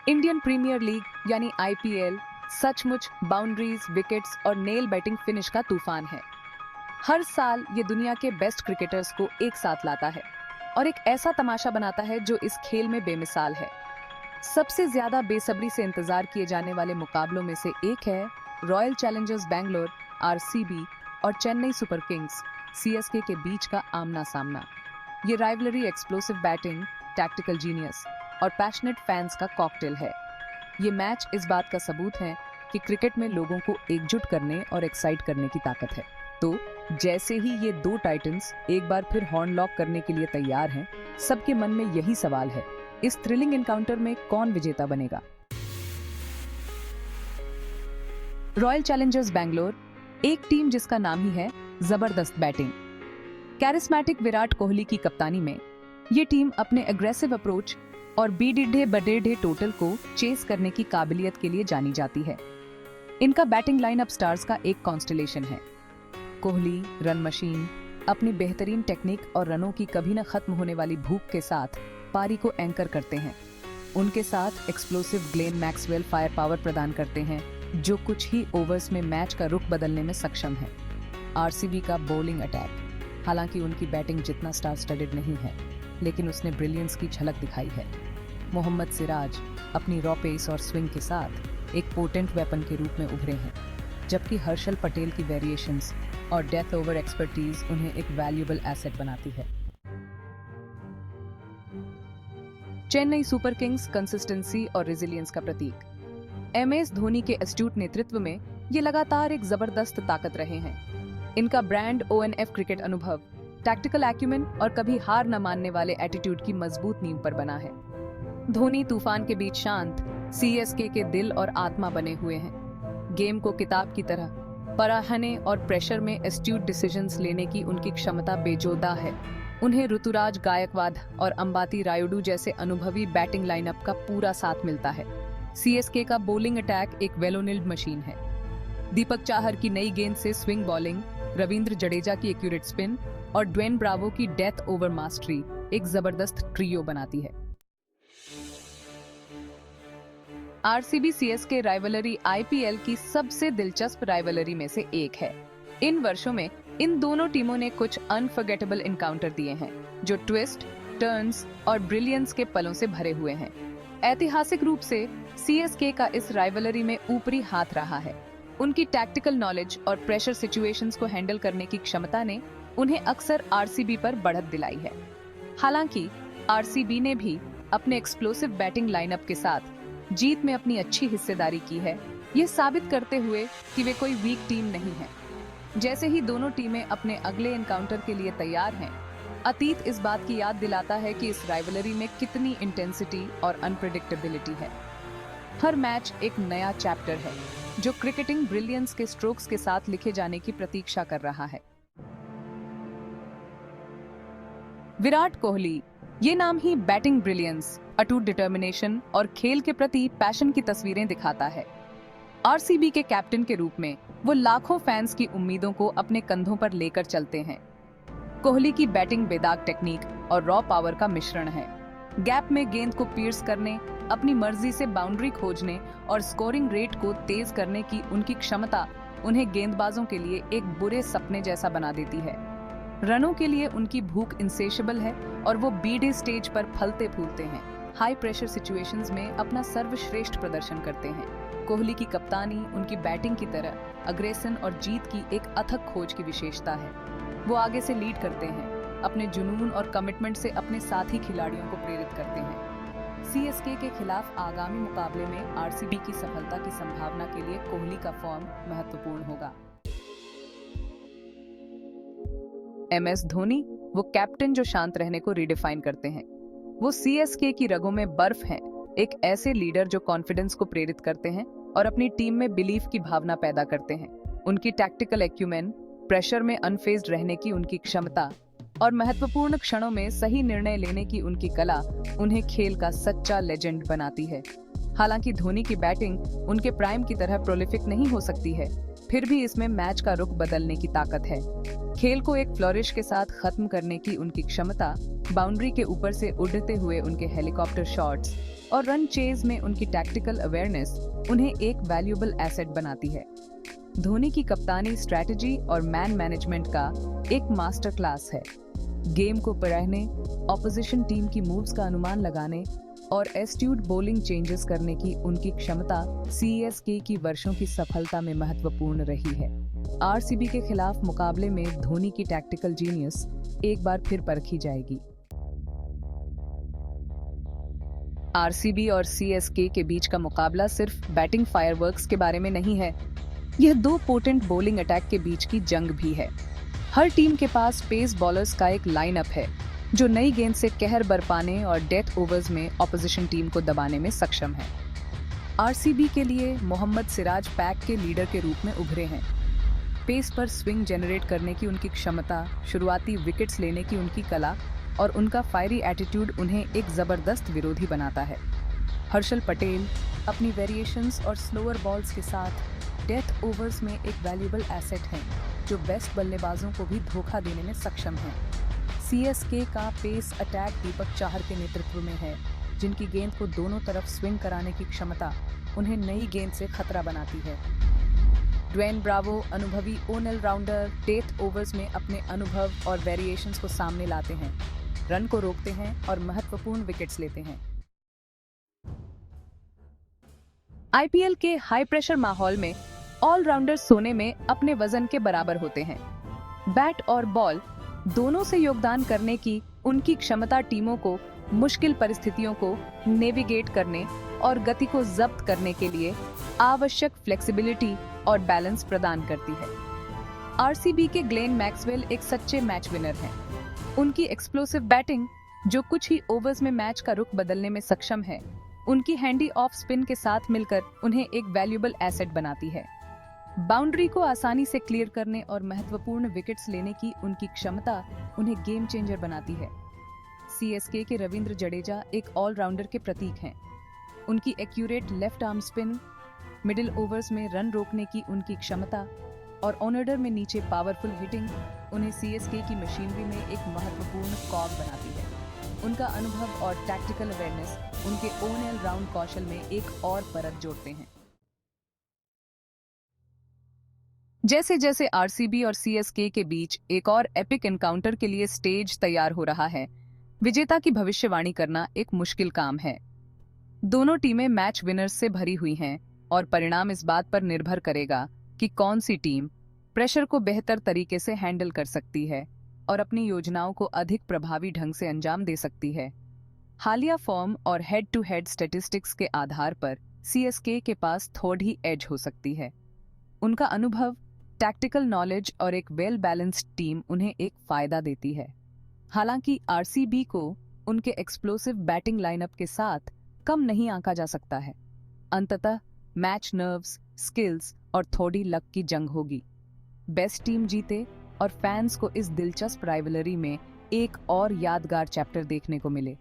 Indian premiere league यानी IPL सचमुच boundaries, wickets और नेल बैटिंग फिनिश का तूफान है। हर साल ये दुनिया के बेस्ट क्रिकेटर्स को एक साथ लाता है और एक ऐसा तमाशा बनाता है जो इस खेल में बेमिसाल है। सबसे ज्यादा बेसब्री से इंतजार किए जाने वाले मुकाबलों में से एक है रॉयल चैलेंजर्स बैंगलोर आरसीबी और चेन्नई सुपर किंग्स सीएसके के बीच का आमना सामना। ये rivalry explosive batting, tactical genius और पैशनेट फैंस का कॉकटेल है। ये मैच इस बात का सबूत है कि क्रिकेट में लोगों को एकजुट करने और एक्साइट करने की ताकत है। तो जैसे ही ये दो टाइटंस एक बार फिर हॉर्न लॉक करने के लिए तैयार हैं, सबके मन में यही सवाल है, इस थ्रिलिंग एनकाउंटर में कौन विजेता बनेगा? रॉयल चैलेंजर्स बैंगलोर एक टीम जिसका नाम ही है जबरदस्त बैटिंग। कैरिस्मैटिक विराट कोहली की कप्तानी में ये टीम अपने एग्रेसिव अप्रोच और बीडीढ़े बडेढ़े टोटल को चेस करने की काबिलियत के लिए जानी जाती है। इनका बैटिंग लाइनअप स्टार्स का एक कॉन्स्टेलेशन है। कोहली रन मशीन अपनी बेहतरीन टेक्निक और रनों की कभी न खत्म होने वाली भूख के साथ पारी को एंकर करते हैं। उनके साथ explosive Glenn Maxwell fire power प्रदान करते हैं, जो कुछ ही ओवर्स में मैच का रुख बदलने में सक्षम है। आरसीबी का बॉलिंग अटैक, हालांकि उनकी बैटिंग जितना स्टार स्टडेड नहीं है, लेकिन उसने ब्रिलियंस की झलक दिखाई है। मोहम्मद सिराज अपनी रॉ पेस और स्विंग के साथ एक पोटेंट वेपन के रूप में उभरे हैं, जबकि हर्षल पटेल की वेरिएशंस और डेथ ओवर एक्सपर्टीज उन्हें एक वैल्यूएबल एसेट बनाती है। चेन्नई सुपर किंग्स कंसिस्टेंसी और रेजिलियंस का प्रतीक। एमएस धोनी के एस्ट्यूट नेतृत्व में ये लगातार एक जबरदस्त ताकत रहे हैं। इनका ब्रांड ओएनएफ क्रिकेट अनुभव, टैक्टिकल एक्यूमेन और कभी हार न मानने वाले एटीट्यूड की मजबूत नींव पर बना है। धोनी तूफान के बीच शांत, सीएसके के दिल और आत्मा बने हुए हैं। गेम को किताब की तरह पराहने और प्रेशर में एस्ट्यूट डिसीजंस लेने की उनकी क्षमता बेजोदा है। उन्हें ऋतुराज गायकवाड और अंबाती रायुडू जैसे अनुभवी बैटिंग लाइनअप का पूरा साथ मिलता है। सीएसके का बॉलिंग अटैक एक वेलोनिल्ड मशीन है। दीपक चाहर की नई गेंद से स्विंग बॉलिंग, रविंद्र जडेजा की एक्यूरेट स्पिन और ड्वेन ब्रावो की डेथ ओवर मास्टरी एक जबरदस्त ट्रियो बनाती है। आरसीबी सीएसके राइवलरी आईपीएल की सबसे दिलचस्प राइवलरी में से एक है। इन वर्षों में इन दोनों टीमों ने कुछ अनफॉरगेटेबल एनकाउंटर दिए हैं, जो ट्विस्ट, टर्न्स और ब्रिलियंस के पलों से भरे हुए हैं। ऐतिहासिक रूप से सीएसके का इस राइवलरी में ऊपरी हाथ रहा है। उनकी टैक्टिकल नॉलेज और प्रेशर सिचुएशंस को हैंडल करने की क्षमता ने उन्हें अक्सर आरसीबी पर बढ़त दिलाई है। हालांकि आरसीबी ने भी अपने एक्सप्लोसिव बैटिंग लाइनअप के साथ जीत में अपनी अच्छी हिस्सेदारी की है, ये साबित करते हुए कि वे कोई वीक टीम नहीं है। जैसे ही दोनों टीमें अपने अगले एनकाउंटर के लिए तैयार हैं, अतीत इस बात की याद दिलाता है कि इस राइवलरी में कितनी इंटेंसिटी और अनप्रेडिक्टेबिलिटी है। हर मैच एक नया चैप्टर है, जो क्रिकेटिंग ब्रिलियंस के स्ट्रोक्स के साथ लिखे जाने की प्रतीक्षा कर रहा है। विराट कोहली, ये नाम ही बैटिंग ब्रिलियंस, अटूट डिटर्मिनेशन और खेल के प्रति पैशन की तस्वीरें दिखाता है। आरसीबी के कैप्टन के रूप में वो लाखों फैंस की उम्मीदों को अपने कंधों पर लेकर चलते हैं। कोहली की बैटिंग बेदाग टेक्निक और रॉ पावर का मिश्रण है। गैप में गेंद को पियर्स करने, अपनी मर्जी से बाउंड्री खोजने और स्कोरिंग रेट को तेज करने की उनकी क्षमता उन्हें गेंदबाजों के लिए एक बुरे सपने जैसा बना देती है। रनों के लिए उनकी भूख इंसेशेबल है और वो बीडे स्टेज पर फलते फूलते हैं। हाई प्रेशर सिचुएशंस में अपना सर्वश्रेष्ठ प्रदर्शन करते हैं। कोहली की कप्तानी उनकी बैटिंग की तरह अग्रेसन और जीत की एक अथक खोज की विशेषता है। वो आगे से लीड करते हैं, अपने जुनून और कमिटमेंट से अपने साथी खिलाड़ियों को प्रेरित करते हैं। सीएसके के खिलाफ आगामी मुकाबले में आरसीबी की सफलता की संभावना के लिए कोहली का फॉर्म महत्वपूर्ण होगा। एमएस धोनी, वो कैप्टन जो शांत रहने को रिडिफाइन करते हैं। वो सीएसके की रगों में बर्फ हैं, एक ऐसे लीडर जो कॉन्फिडेंस को प्रेरित करते हैं और अपनी टीम में बिलीफ की भावना पैदा करते हैं। उनकी टैक्टिकल एक्यूमेन, प्रेशर में अनफेज्ड रहने की उनकी क्षमता और महत्वपूर्ण क्षणों में सही निर्णय लेने की उनकी कला उन्हें खेल का सच्चा लेजेंड बनाती है। हालांकि धोनी की बैटिंग उनके प्राइम की तरह प्रोलिफिक नहीं हो सकती है, फिर भी इसमें मैच का रुख बदलने की ताकत है। खेल को एक फ्लोरिश के साथ खत्म करने की उनकी क्षमता, बाउंड्री के ऊपर से उड़ते हुए उनके हेलीकॉप्टर शॉट्स और रन चेज में उनकी टैक्टिकल अवेयरनेस उन्हें एक वैल्यूएबल एसेट बनाती है। धोनी की कप्तानी स्ट्रैटेजी और मैन मैनेजमेंट का एक मास्टर क्लास है। गेम को पढ़ने, ऑपोजिशन टीम की मूव्स का अनुमान लगाने और एस्ट्यूट बॉलिंग चेंजेस करने की उनकी क्षमता सीएसके की वर्षों की सफलता में महत्वपूर्ण रही है। आरसीबी के खिलाफ मुकाबले में धोनी की टैक्टिकल जीनियस एक बार फिर परखी जाएगी। आरसीबी और सीएसके के बीच का मुकाबला सिर्फ बैटिंग फायरवर्क्स के बारे में नहीं है, यह दो पोटेंट बॉलिंग अटैक के बीच की जंग भी है। हर टीम के पास पेस बॉलर्स का एक लाइनअप है जो नई गेंद से कहर बरपाने और डेथ ओवर्स में ऑपोजिशन टीम को दबाने में सक्षम है। आरसीबी के लिए मोहम्मद सिराज पैक के लीडर के रूप में उभरे हैं। पेस पर स्विंग जनरेट करने की उनकी क्षमता, शुरुआती विकेट्स लेने की उनकी कला और उनका फायरी एटीट्यूड उन्हें एक जबरदस्त विरोधी बनाता है। हर्षल पटेल अपनी वेरिएशंस और स्लोअर बॉल्स के साथ डेथ ओवर्स में एक वैल्यूएबल एसेट हैं जो बेस्ट बल्लेबाजों को भी धोखा देने में सक्षम हैं। सीएसके का पेस अटैक दीपक चाहर के नेतृत्व में है, जिनकी गेंद को दोनों तरफ स्विंग कराने की क्षमता उन्हें नई गेंद से खतरा बनाती है। ड्वेन ब्रावो अनुभवी ओनल राउंडर डेथ ओवर्स में अपने अनुभव और वेरिएशंस को सामने लाते हैं, रन को रोकते हैं और महत्वपूर्ण विकेट्स लेते हैं। आईपीएल के हाई प्रेशर माहौल में ऑलराउंडर सोने में अपने वजन के बराबर होते हैं। बैट और बॉल दोनों से योगदान करने की उनकी क्षमता टीमों को मुश्किल परिस्थितियों को नेविगेट करने और गति को जब्त करने के लिए आवश्यक फ्लेक्सिबिलिटी और बैलेंस प्रदान करती है। आरसीबी के ग्लेन मैक्सवेल एक सच्चे मैच विनर हैं। उनकी एक्सप्लोसिव बैटिंग, जो कुछ ही ओवर्स में मैच का रुख बदलने में सक्षम है, उनकी हैंडी ऑफ स्पिन के साथ मिलकर उन्हें एक वैल्यूएबल एसेट बनाती है। बाउंड्री को आसानी से क्लियर करने और महत्वपूर्ण विकेट्स लेने की उनकी क्षमता उन्हें गेम चेंजर बनाती है। सीएसके के रविंद्र जडेजा एक ऑलराउंडर के प्रतीक हैं। उनकी accurate left arm spin, middle overs में रन रोकने की उनकी क्षमता और ऑनऑर्डर में नीचे पावरफुल हिटिंग उन्हें सीएसके की मशीनरी में एक महत्वपूर्ण कॉग बनाती है। उनका अनुभव और टैक्टिकल अवेयरनेस उनके ऑल राउंड कौशल में एक और परत जोड़ते हैं। जैसे जैसे आरसीबी और सीएसके के बीच एक और एपिक एनकाउंटर के लिए स्टेज तैयार हो रहा है, विजेता की भविष्यवाणी करना एक मुश्किल काम है। दोनों टीमें मैच विनर्स से भरी हुई हैं और परिणाम इस बात पर निर्भर करेगा कि कौन सी टीम प्रेशर को बेहतर तरीके से हैंडल कर सकती है और अपनी योजनाओं को अधिक प्रभावी ढंग से अंजाम दे सकती है। हालिया फॉर्म और हेड टू हेड स्टैटिस्टिक्स के आधार पर सीएसके के पास थोड़ी एज हो सकती है। उनका अनुभव, टैक्टिकल नॉलेज और एक वेल बैलेंस्ड टीम उन्हें एक फायदा देती है। हालांकि आरसीबी को उनके एक्सप्लोसिव बैटिंग लाइनअप के साथ कम नहीं आंका जा सकता है। अंततः मैच नर्व्स, स्किल्स और थोड़ी लक की जंग होगी। बेस्ट टीम जीते और फैंस को इस दिलचस्प राइवलरी में एक और यादगार चैप्टर देखने को मिले।